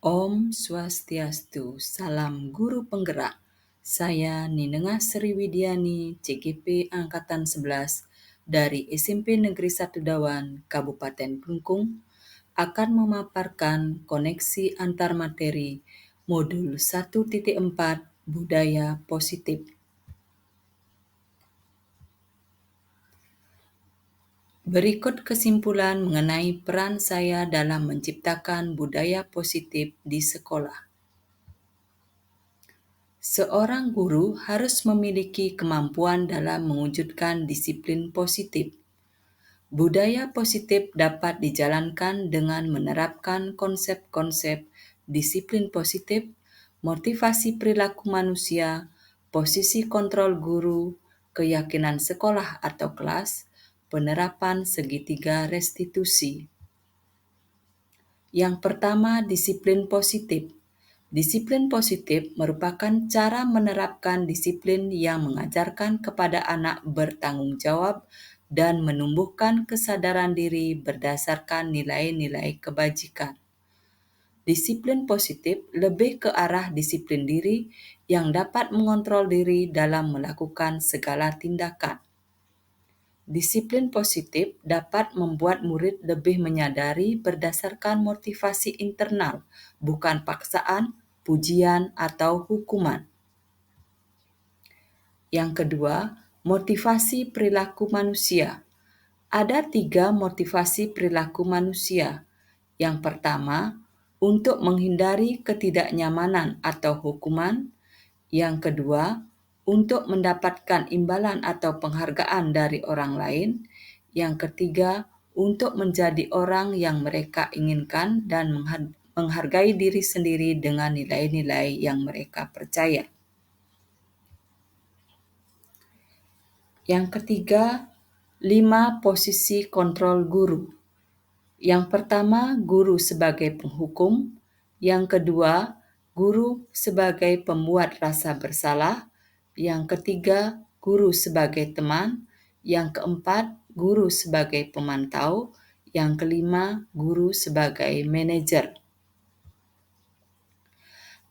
Om Swastiastu, salam guru penggerak. Saya Ninengah Sriwidiani, CGP Angkatan 11 dari SMP Negeri 1 Dawan, Kabupaten Klungkung, akan memaparkan koneksi antar materi modul 1.4 Budaya Positif. Berikut kesimpulan mengenai peran saya dalam menciptakan budaya positif di sekolah. Seorang guru harus memiliki kemampuan dalam mewujudkan disiplin positif. Budaya positif dapat dijalankan dengan menerapkan konsep-konsep disiplin positif, motivasi perilaku manusia, posisi kontrol guru, keyakinan sekolah atau kelas, penerapan segitiga restitusi. Yang pertama, disiplin positif. Disiplin positif merupakan cara menerapkan disiplin yang mengajarkan kepada anak bertanggung jawab dan menumbuhkan kesadaran diri berdasarkan nilai-nilai kebajikan. Disiplin positif lebih ke arah disiplin diri yang dapat mengontrol diri dalam melakukan segala tindakan. Disiplin positif dapat membuat murid lebih menyadari berdasarkan motivasi internal, bukan paksaan, pujian, atau hukuman. Yang kedua, motivasi perilaku manusia. Ada 3 motivasi perilaku manusia. Yang pertama, untuk menghindari ketidaknyamanan atau hukuman. Yang kedua, untuk mendapatkan imbalan atau penghargaan dari orang lain. Yang ketiga, untuk menjadi orang yang mereka inginkan dan menghargai diri sendiri dengan nilai-nilai yang mereka percaya. Yang ketiga, 5 posisi kontrol guru. Yang pertama, guru sebagai penghukum. Yang kedua, guru sebagai pembuat rasa bersalah. Yang ketiga, guru sebagai teman. Yang keempat, guru sebagai pemantau. Yang kelima, guru sebagai manajer.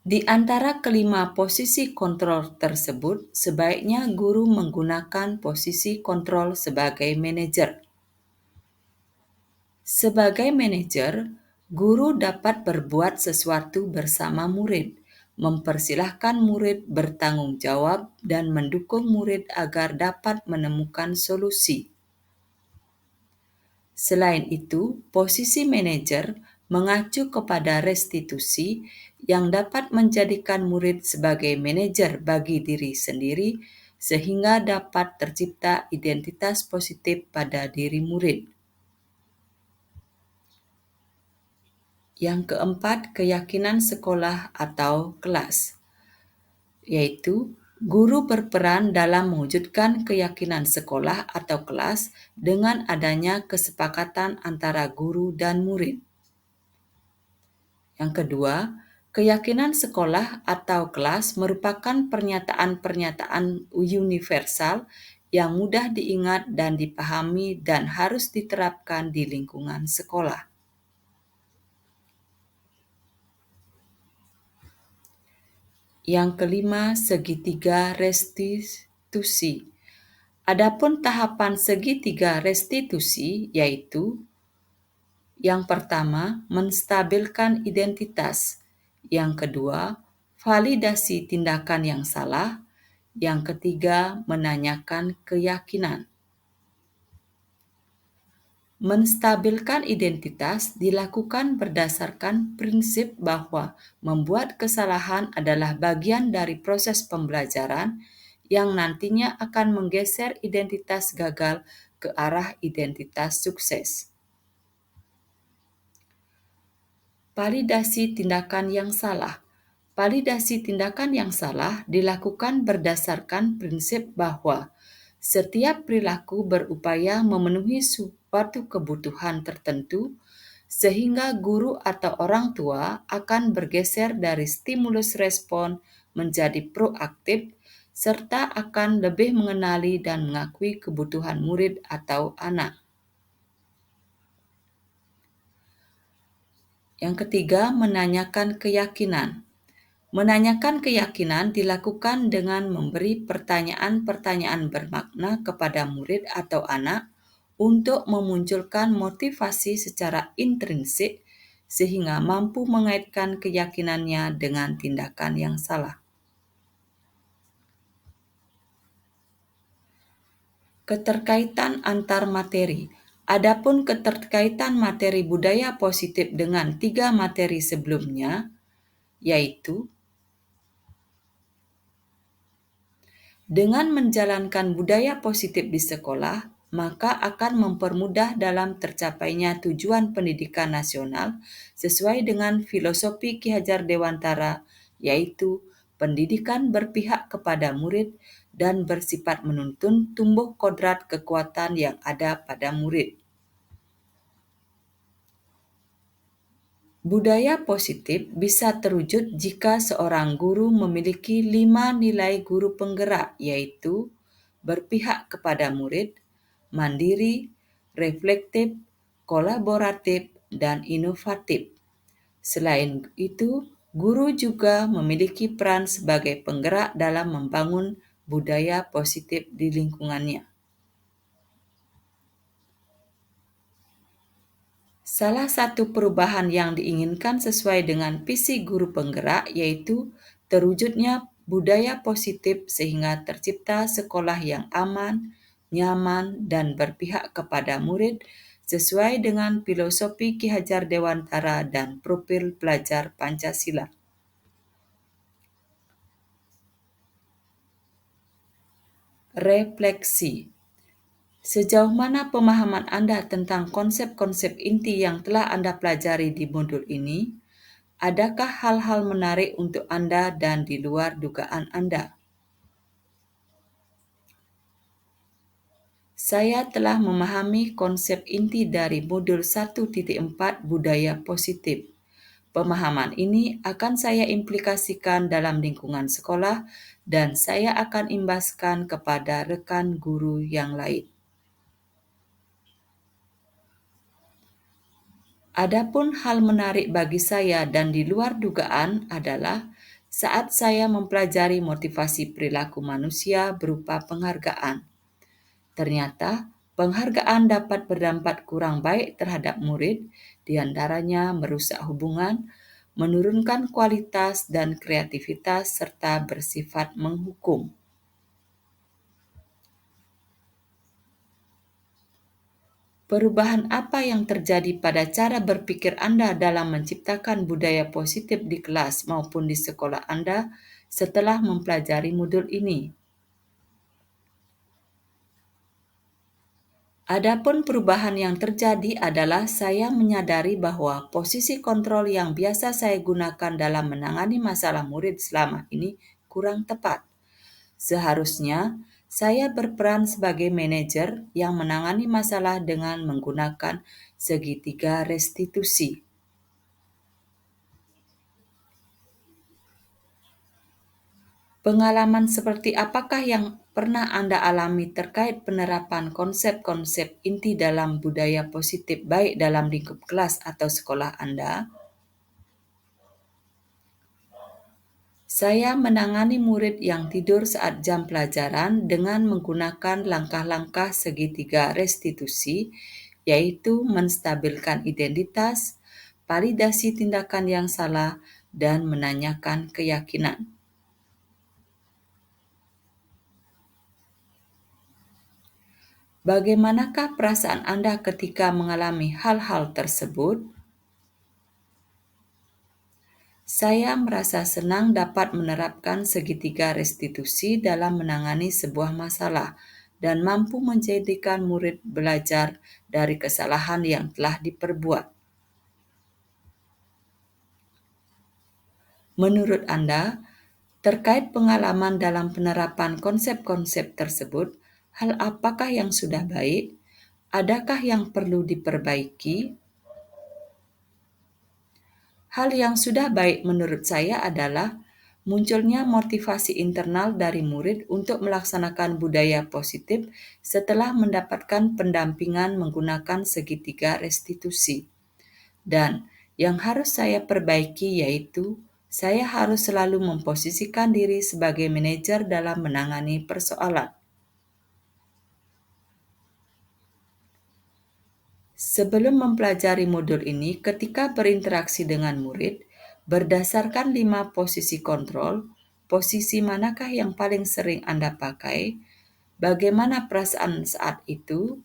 Di antara kelima posisi kontrol tersebut, sebaiknya guru menggunakan posisi kontrol sebagai manajer. Sebagai manajer, guru dapat berbuat sesuatu bersama murid, mempersilahkan murid bertanggung jawab, dan mendukung murid agar dapat menemukan solusi. Selain itu, posisi manajer mengacu kepada restitusi yang dapat menjadikan murid sebagai manajer bagi diri sendiri sehingga dapat tercipta identitas positif pada diri murid. Yang keempat, keyakinan sekolah atau kelas, yaitu guru berperan dalam mewujudkan keyakinan sekolah atau kelas dengan adanya kesepakatan antara guru dan murid. Yang kedua, keyakinan sekolah atau kelas merupakan pernyataan-pernyataan universal yang mudah diingat dan dipahami dan harus diterapkan di lingkungan sekolah. Yang kelima, segitiga restitusi. Adapun tahapan segitiga restitusi yaitu: yang pertama, menstabilkan identitas. Yang kedua, validasi tindakan yang salah. Yang ketiga, menanyakan keyakinan. Menstabilkan identitas dilakukan berdasarkan prinsip bahwa membuat kesalahan adalah bagian dari proses pembelajaran yang nantinya akan menggeser identitas gagal ke arah identitas sukses. Validasi tindakan yang salah. Validasi tindakan yang salah dilakukan berdasarkan prinsip bahwa setiap perilaku berupaya memenuhi suatu kebutuhan tertentu, sehingga guru atau orang tua akan bergeser dari stimulus respon menjadi proaktif, serta akan lebih mengenali dan mengakui kebutuhan murid atau anak. Yang ketiga, menanyakan keyakinan. Menanyakan keyakinan dilakukan dengan memberi pertanyaan-pertanyaan bermakna kepada murid atau anak untuk memunculkan motivasi secara intrinsik sehingga mampu mengaitkan keyakinannya dengan tindakan yang salah. Keterkaitan antar materi. Adapun keterkaitan materi budaya positif dengan 3 materi sebelumnya, yaitu dengan menjalankan budaya positif di sekolah, maka akan mempermudah dalam tercapainya tujuan pendidikan nasional sesuai dengan filosofi Ki Hajar Dewantara, yaitu pendidikan berpihak kepada murid dan bersifat menuntun tumbuh kodrat kekuatan yang ada pada murid. Budaya positif bisa terwujud jika seorang guru memiliki 5 nilai guru penggerak, yaitu berpihak kepada murid, mandiri, reflektif, kolaboratif, dan inovatif. Selain itu, guru juga memiliki peran sebagai penggerak dalam membangun budaya positif di lingkungannya. Salah satu perubahan yang diinginkan sesuai dengan visi guru penggerak yaitu terwujudnya budaya positif sehingga tercipta sekolah yang aman, nyaman, dan berpihak kepada murid sesuai dengan filosofi Ki Hajar Dewantara dan profil pelajar Pancasila. Refleksi. Sejauh mana pemahaman Anda tentang konsep-konsep inti yang telah Anda pelajari di modul ini? Adakah hal-hal menarik untuk Anda dan di luar dugaan Anda? Saya telah memahami konsep inti dari modul 1.4 budaya positif. Pemahaman ini akan saya implikasikan dalam lingkungan sekolah dan saya akan imbaskan kepada rekan guru yang lain. Adapun hal menarik bagi saya dan di luar dugaan adalah saat saya mempelajari motivasi perilaku manusia berupa penghargaan. Ternyata, penghargaan dapat berdampak kurang baik terhadap murid, diantaranya merusak hubungan, menurunkan kualitas dan kreativitas, serta bersifat menghukum. Perubahan apa yang terjadi pada cara berpikir Anda dalam menciptakan budaya positif di kelas maupun di sekolah Anda setelah mempelajari modul ini? Adapun perubahan yang terjadi adalah saya menyadari bahwa posisi kontrol yang biasa saya gunakan dalam menangani masalah murid selama ini kurang tepat. Seharusnya saya berperan sebagai manajer yang menangani masalah dengan menggunakan segitiga restitusi. Pengalaman seperti apakah yang pernah Anda alami terkait penerapan konsep-konsep inti dalam budaya positif baik dalam lingkup kelas atau sekolah Anda? Saya menangani murid yang tidur saat jam pelajaran dengan menggunakan langkah-langkah segitiga restitusi, yaitu menstabilkan identitas, validasi tindakan yang salah, dan menanyakan keyakinan. Bagaimanakah perasaan Anda ketika mengalami hal-hal tersebut? Saya merasa senang dapat menerapkan segitiga restitusi dalam menangani sebuah masalah dan mampu menjadikan murid belajar dari kesalahan yang telah diperbuat. Menurut Anda, terkait pengalaman dalam penerapan konsep-konsep tersebut, hal apakah yang sudah baik? Adakah yang perlu diperbaiki? Hal yang sudah baik menurut saya adalah munculnya motivasi internal dari murid untuk melaksanakan budaya positif setelah mendapatkan pendampingan menggunakan segitiga restitusi. Dan Yang harus saya perbaiki yaitu saya harus selalu memposisikan diri sebagai manajer dalam menangani persoalan. Sebelum mempelajari modul ini, ketika berinteraksi dengan murid, berdasarkan 5 posisi kontrol, posisi manakah yang paling sering Anda pakai, bagaimana perasaan saat itu,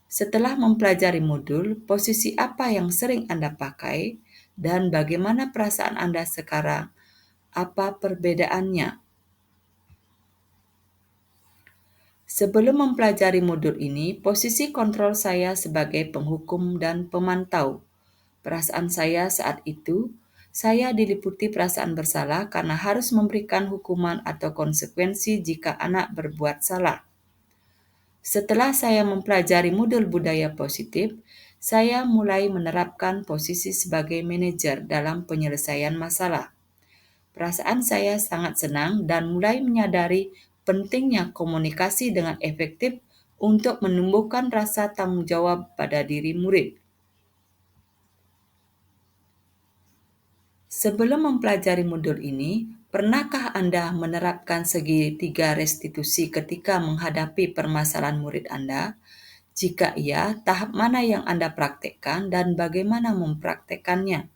setelah mempelajari modul, posisi apa yang sering Anda pakai, dan bagaimana perasaan Anda sekarang, apa perbedaannya? Sebelum mempelajari modul ini, posisi kontrol saya sebagai penghukum dan pemantau. Perasaan saya saat itu, saya diliputi perasaan bersalah karena harus memberikan hukuman atau konsekuensi jika anak berbuat salah. Setelah saya mempelajari modul budaya positif, saya mulai menerapkan posisi sebagai manajer dalam penyelesaian masalah. Perasaan saya sangat senang dan mulai menyadari pentingnya komunikasi dengan efektif untuk menumbuhkan rasa tanggung jawab pada diri murid. Sebelum mempelajari modul ini, pernahkah Anda menerapkan segitiga restitusi ketika menghadapi permasalahan murid Anda? Jika iya, tahap mana yang Anda praktekkan dan bagaimana mempraktekannya?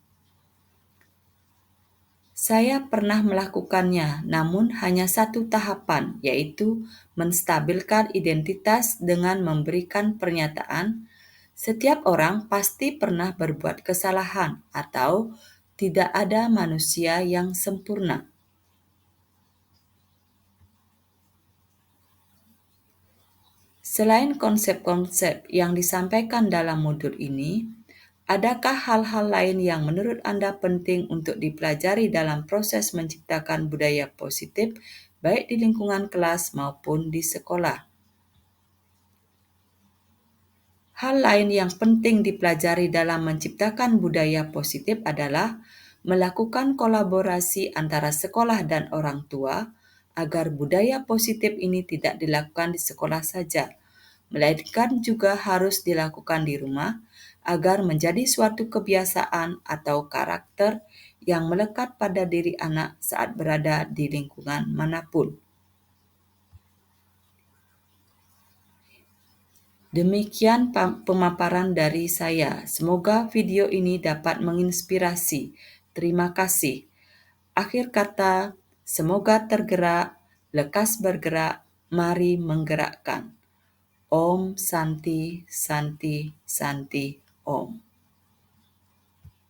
Saya pernah melakukannya, namun hanya satu tahapan, yaitu menstabilkan identitas dengan memberikan pernyataan, "Setiap orang pasti pernah berbuat kesalahan," atau "Tidak ada manusia yang sempurna." Selain konsep-konsep yang disampaikan dalam modul ini, adakah hal-hal lain yang menurut Anda penting untuk dipelajari dalam proses menciptakan budaya positif, baik di lingkungan kelas maupun di sekolah? Hal lain yang penting dipelajari dalam menciptakan budaya positif adalah melakukan kolaborasi antara sekolah dan orang tua agar budaya positif ini tidak dilakukan di sekolah saja, melainkan juga harus dilakukan di rumah agar menjadi suatu kebiasaan atau karakter yang melekat pada diri anak saat berada di lingkungan manapun. Demikian pemaparan dari saya. Semoga video ini dapat menginspirasi. Terima kasih. Akhir kata, semoga tergerak, lekas bergerak, mari menggerakkan. Om Santi Santi Santi Om.